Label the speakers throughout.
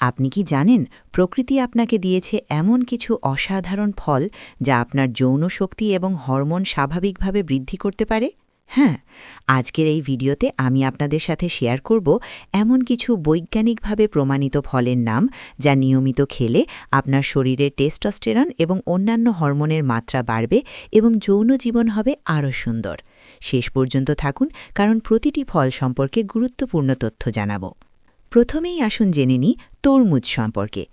Speaker 1: আপনি কি জানেন প্রকৃতি আপনাকে দিয়েছে এমন কিছু অসাধারণ ফল যা আপনার যৌন শক্তি এবং হরমোন স্বাভাবিকভাবে বৃদ্ধি করতে পারে? হ্যাঁ, আজকের এই ভিডিওতে আমি আপনাদের সাথে শেয়ার করব এমন কিছু বৈজ্ঞানিকভাবে প্রমাণিত ফলের নাম যা নিয়মিত খেলে আপনার শরীরে টেস্টোস্টেরন এবং অন্যান্য হরমোনের মাত্রা বাড়বে এবং যৌন জীবন হবে আরও সুন্দর। শেষ পর্যন্ত থাকুন, কারণ প্রতিটি ফল সম্পর্কে গুরুত্বপূর্ণ তথ্য জানাব। প্রথমেই আসুন জেনে নিই তরমুজ সম্পর্কে।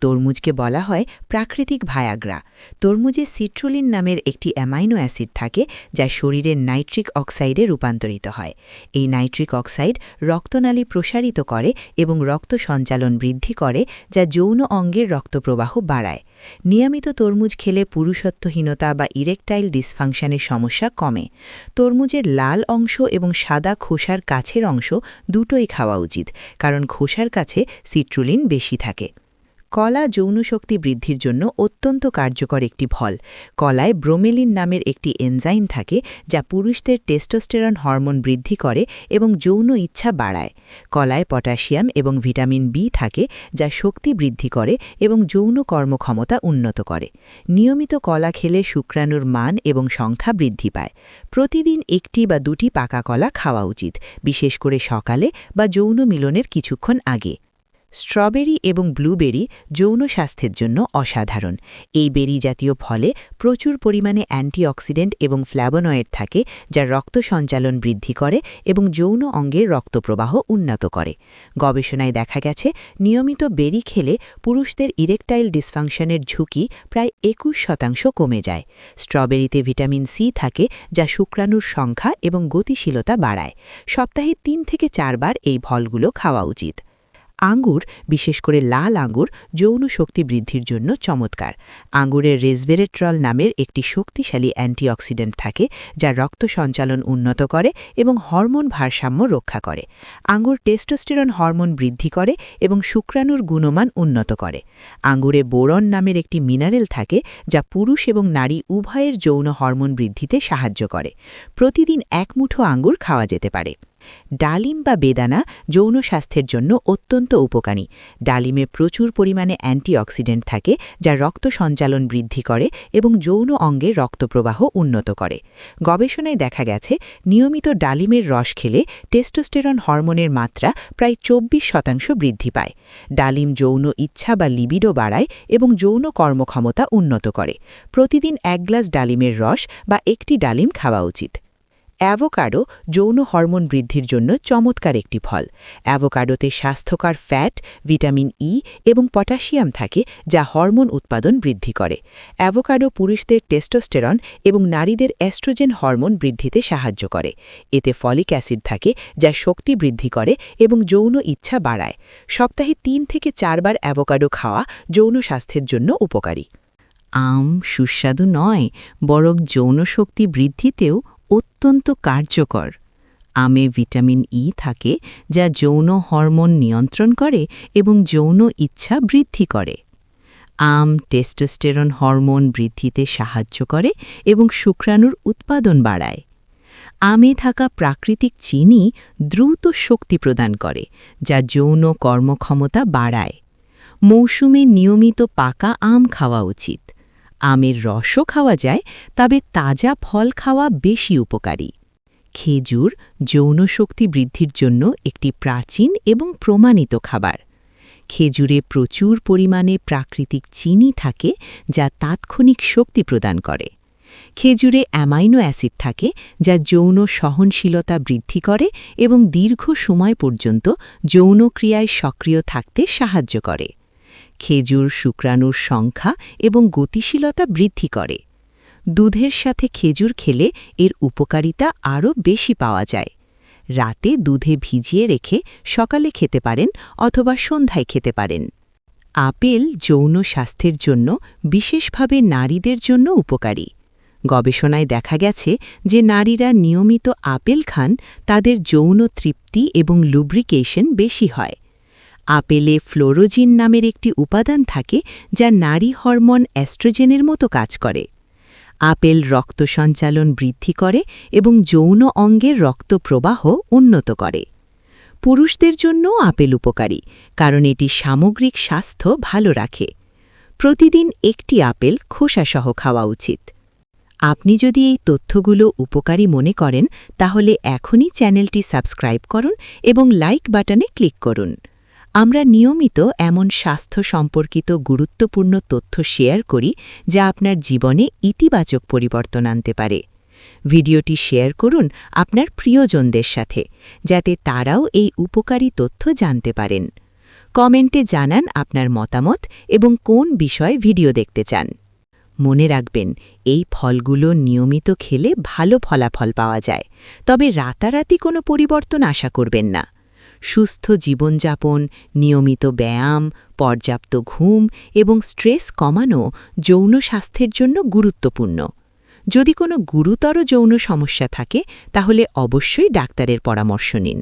Speaker 1: তরমুজকে বলা হয় প্রাকৃতিক ভায়াগ্রা। তরমুজে সিট্রুলিন নামের একটি অ্যামাইনো অ্যাসিড থাকে যা শরীরের নাইট্রিক অক্সাইডে রূপান্তরিত হয়। এই নাইট্রিক অক্সাইড রক্তনালী প্রসারিত করে এবং রক্ত সঞ্চালন বৃদ্ধি করে, যা যৌন অঙ্গের রক্তপ্রবাহ বাড়ায়। নিয়মিত তরমুজ খেলে পুরুষত্বহীনতা বা ইরেকটাইল ডিসফাংশনের সমস্যা কমে। তরমুজের লাল অংশ এবং সাদা খোসার কাছের অংশ দুটোই খাওয়া উচিত, কারণ খোসার কাছে সিট্রুলিন বেশি থাকে। কলা যৌন শক্তি বৃদ্ধির জন্য অত্যন্ত কার্যকর একটি ফল। কলায় ব্রোমেলিন নামের একটি এনজাইম থাকে যা পুরুষদের টেস্টোস্টেরন হরমোন বৃদ্ধি করে এবং যৌন ইচ্ছা বাড়ায়। কলায় পটাশিয়াম এবং ভিটামিন বি থাকে যা শক্তি বৃদ্ধি করে এবং যৌন কর্মক্ষমতা উন্নত করে। নিয়মিত কলা খেলে শুক্রাণুর মান এবং সংখ্যা বৃদ্ধি পায়। প্রতিদিন একটি বা দুটি পাকা কলা খাওয়া উচিত, বিশেষ করে সকালে বা যৌন মিলনের কিছুক্ষণ আগে। স্ট্রবেরি এবং ব্লুবেরি যৌন স্বাস্থ্যের জন্য অসাধারণ। এই বেরি জাতীয় ফলে প্রচুর পরিমাণে অ্যান্টিঅক্সিডেন্ট এবং ফ্ল্যাভোনয়েড থাকে যা রক্ত সঞ্চালন বৃদ্ধি করে এবং যৌন অঙ্গের রক্তপ্রবাহ উন্নত করে। গবেষণায় দেখা গেছে নিয়মিত বেরি খেলে পুরুষদের ইরেকটাইল ডিসফাংশনের ঝুঁকি প্রায় 21% কমে যায়। স্ট্রবেরিতে ভিটামিন সি থাকে যা শুক্রাণুর সংখ্যা এবং গতিশীলতা বাড়ায়। সপ্তাহে 3 থেকে 4 বার এই ফলগুলো খাওয়া উচিত। আঙ্গুর, বিশেষ করে লাল আঙ্গুর, যৌন শক্তি বৃদ্ধির জন্য চমৎকার। আঙ্গুরের রেসভেরেট্রল নামের একটি শক্তিশালী অ্যান্টিঅক্সিডেন্ট থাকে যা রক্ত সঞ্চালন উন্নত করে এবং হরমোন ভারসাম্য রক্ষা করে। আঙ্গুর টেস্টোস্টেরন হরমোন বৃদ্ধি করে এবং শুক্রাণুর গুণমান উন্নত করে। আঙ্গুরে বোরন নামের একটি মিনারেল থাকে যা পুরুষ এবং নারী উভয়ের যৌন হরমোন বৃদ্ধিতে সাহায্য করে। প্রতিদিন 1 মুঠো আঙ্গুর খাওয়া যেতে পারে। ডালিম বা বেদানা যৌন স্বাস্থ্যের জন্য অত্যন্ত উপকারী। ডালিমে প্রচুর পরিমাণে অ্যান্টিঅক্সিডেন্ট থাকে যা রক্ত সঞ্চালন বৃদ্ধি করে এবং যৌন অঙ্গে রক্তপ্রবাহ উন্নত করে। গবেষণায় দেখা গেছে নিয়মিত ডালিমের রস খেলে টেস্টোস্টেরন হরমোনের মাত্রা প্রায় 24% বৃদ্ধি পায়। ডালিম যৌন ইচ্ছা বা লিবিডো বাড়ায় এবং যৌন কর্মক্ষমতা উন্নত করে। প্রতিদিন 1 গ্লাস ডালিমের রস বা একটি ডালিম খাওয়া উচিত। অ্যাভোকাডো যৌন হরমোন বৃদ্ধির জন্য চমৎকার একটি ফল। অ্যাভোকাডোতে স্বাস্থ্যকর ফ্যাট, ভিটামিন ই এবং পটাশিয়াম থাকে যা হরমোন উৎপাদন বৃদ্ধি করে। অ্যাভোকাডো পুরুষদের টেস্টোস্টেরন এবং নারীদের এস্ট্রোজেন হরমোন বৃদ্ধিতে সাহায্য করে। এতে ফলিক অ্যাসিড থাকে যা শক্তি বৃদ্ধি করে এবং যৌন ইচ্ছা বাড়ায়। সপ্তাহে 3 থেকে 4 বার অ্যাভোকাডো খাওয়া যৌন স্বাস্থ্যের জন্য উপকারী। আম সুস্বাদু নয়, বরং যৌন শক্তি বৃদ্ধিতেও অত্যন্ত কার্যকর। আমে ভিটামিন ই থাকে যা যৌন হরমোন নিয়ন্ত্রণ করে এবং যৌন ইচ্ছা বৃদ্ধি করে। আম টেস্টোস্টেরন হরমোন বৃদ্ধিতে সাহায্য করে এবং শুক্রাণুর উৎপাদন বাড়ায়। আমে থাকা প্রাকৃতিক চিনি দ্রুত শক্তি প্রদান করে, যা যৌন কর্মক্ষমতা বাড়ায়। মৌসুমে নিয়মিত পাকা আম খাওয়া উচিত। আমের রসও খাওয়া যায়, তবে তাজা ফল খাওয়া বেশি উপকারী। খেজুর যৌন শক্তি বৃদ্ধির জন্য একটি প্রাচীন এবং প্রমাণিত খাবার। খেজুরে প্রচুর পরিমাণে প্রাকৃতিক চিনি থাকে যা তাৎক্ষণিক শক্তি প্রদান করে। খেজুরে অ্যামাইনো অ্যাসিড থাকে যা যৌন সহনশীলতা বৃদ্ধি করে এবং দীর্ঘ সময় পর্যন্ত যৌন ক্রিয়ায় সক্রিয় থাকতে সাহায্য করে। খেজুর শুক্রাণুর সংখ্যা এবং গতিশীলতা বৃদ্ধি করে। দুধের সাথে খেজুর খেলে এর উপকারিতা আরও বেশি পাওয়া যায়। রাতে দুধে ভিজিয়ে রেখে সকালে খেতে পারেন অথবা সন্ধ্যায় খেতে পারেন। আপেল যৌন স্বাস্থ্যের জন্য, বিশেষভাবে নারীদের জন্য উপকারী। গবেষণায় দেখা গেছে যে নারীরা নিয়মিত আপেল খান তাদের যৌন তৃপ্তি এবং লুব্রিকেশন বেশি হয়। আপেলে ফ্লোরোজিন নামের একটি উপাদান থাকে যা নারী হরমোন এস্ট্রোজেনের মতো কাজ করে। আপেল রক্ত সঞ্চালন বৃদ্ধি করে এবং যৌন অঙ্গের রক্তপ্রবাহ উন্নত করে। পুরুষদের জন্য আপেল উপকারী, কারণ এটি সামগ্রিক স্বাস্থ্য ভালো রাখে। প্রতিদিন একটি আপেল খোসাসহ খাওয়া উচিত। আপনি যদি এই তথ্যগুলো উপকারী মনে করেন, তাহলে এখনই চ্যানেলটি সাবস্ক্রাইব করুন এবং লাইক বাটনে ক্লিক করুন। আমরা নিয়মিত এমন স্বাস্থ্য সম্পর্কিত গুরুত্বপূর্ণ তথ্য শেয়ার করি, যা আপনার জীবনে ইতিবাচক পরিবর্তন আনতে পারে। ভিডিওটি শেয়ার করুন আপনার প্রিয়জনদের সাথে, যাতে তারাও এই উপকারী তথ্য জানতে পারেন। কমেন্টে জানান আপনার মতামত এবং কোন বিষয়ে ভিডিও দেখতে চান। মনে রাখবেন, এই ফলগুলো নিয়মিত খেলে ভালো ফলাফল পাওয়া যায়, তবে রাতারাতি কোনো পরিবর্তন আশা করবেন না। সুস্থ জীবনযাপন, নিয়মিত ব্যায়াম, পর্যাপ্ত ঘুম এবং স্ট্রেস কমানো যৌন স্বাস্থ্যের জন্য গুরুত্বপূর্ণ। যদি কোনো গুরুতর যৌন সমস্যা থাকে, তাহলে অবশ্যই ডাক্তারের পরামর্শ নিন।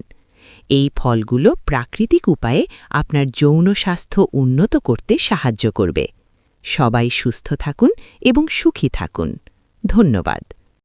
Speaker 1: এই ফলগুলো প্রাকৃতিক উপায়ে আপনার যৌন স্বাস্থ্য উন্নত করতে সাহায্য করবে। সবাই সুস্থ থাকুন এবং সুখী থাকুন। ধন্যবাদ।